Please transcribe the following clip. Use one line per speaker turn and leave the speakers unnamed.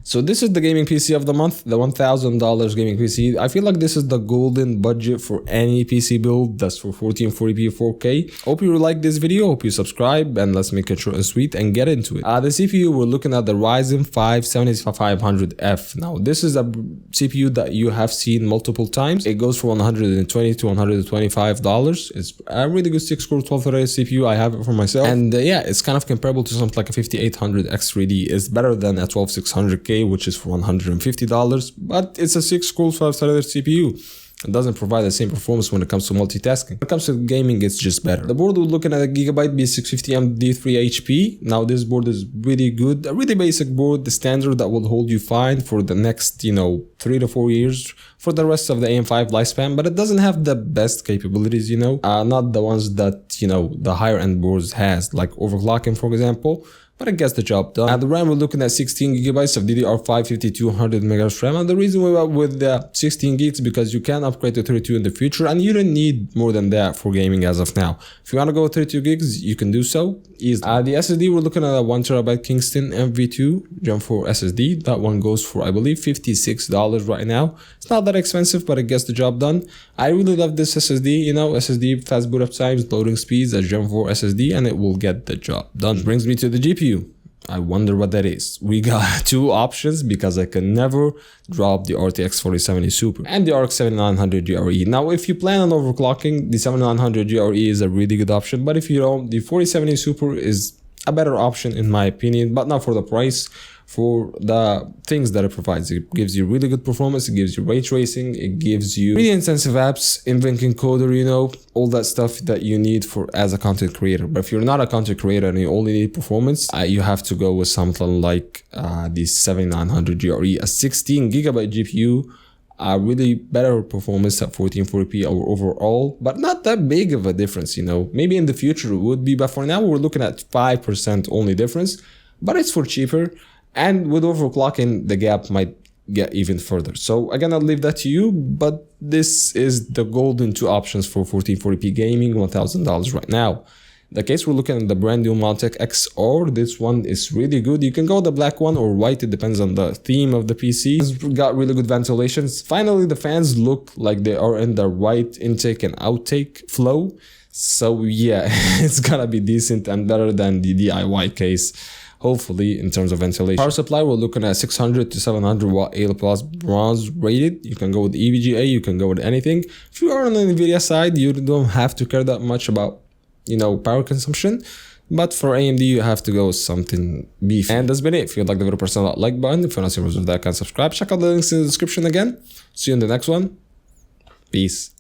So this is the gaming PC of the month, the $1,000 gaming PC. I feel like this is the golden budget for any PC build that's for 1440p 4K. Hope you like this video, hope you subscribe, and let's make it short and sweet and get into it. The CPU, we're looking at the Ryzen 5 7500F. Now this is a CPU that you have seen multiple times. It goes from $120 to $125. It's a really good 6-core 12-threaded CPU. I have it for myself, and yeah, it's kind of comparable to something like a 5800 X3D. It's better than a 12600K, which is for $150, but it's a 6-core 12-threaded CPU. It doesn't provide the same performance when it comes to multitasking. When it comes to gaming, it's just better. The board, we're looking at a Gigabyte B650M D3HP. Now this board is really good, a really basic board, the standard that will hold you fine for the next, 3 to 4 years for the rest of the AM5 lifespan, but it doesn't have the best capabilities, not the ones that, the higher end boards has, like overclocking, for example. But it gets the job done. At the RAM, we're looking at 16 gigabytes of DDR5 5200 MHz RAM, and the reason we went with the 16 gigs because you can upgrade to 32 in the future, and you don't need more than that for gaming as of now. If you want to go with 32 gigs, you can do so easily. The SSD, we're looking at a 1TB Kingston MV2 Gen 4 SSD. That one goes for, I believe, $56 right now. It's not that expensive, but it gets the job done. I really love this SSD. SSD fast boot up times, loading speeds, a Gen 4 SSD, and it will get the job done. Which brings me to the GPU. I wonder what that is. We got two options because I can never drop the RTX 4070 Super and the RX 7900 GRE. Now, if you plan on overclocking, the 7900 GRE is a really good option, but if you don't, the 4070 Super is a better option in my opinion, but not for the price. For the things that it provides, it gives you really good performance, it gives you ray tracing, it gives you really intensive apps, invenc encoder, all that stuff that you need for as a content creator. But if you're not a content creator and you only need performance, you have to go with something like the 7900 GRE, a 16 gigabyte GPU, a really better performance at 1440p overall, but not that big of a difference. Maybe in the future it would be, but for now we're looking at 5% only difference, but it's for cheaper. And with overclocking, the gap might get even further. So again, I'll leave that to you, but this is the golden two options for 1440p gaming, $1,000 right now. The case, we're looking at the brand new Multech XR. This one is really good. You can go with the black one or white, it depends on the theme of the PC. It's got really good ventilations. Finally, the fans look like they are in the right intake and outtake flow. So yeah, it's gonna be decent and better than the DIY case, hopefully, in terms of ventilation. Power supply, we're looking at 600 to 700 watt A+ bronze rated. You can go with EVGA, you can go with anything. If you are on the NVIDIA side, you don't have to care that much about, power consumption. But for AMD, you have to go with something beefy. And that's been it. If you like the video, press that like button. If you want to see more of that, subscribe. Check out the links in the description again. See you in the next one. Peace.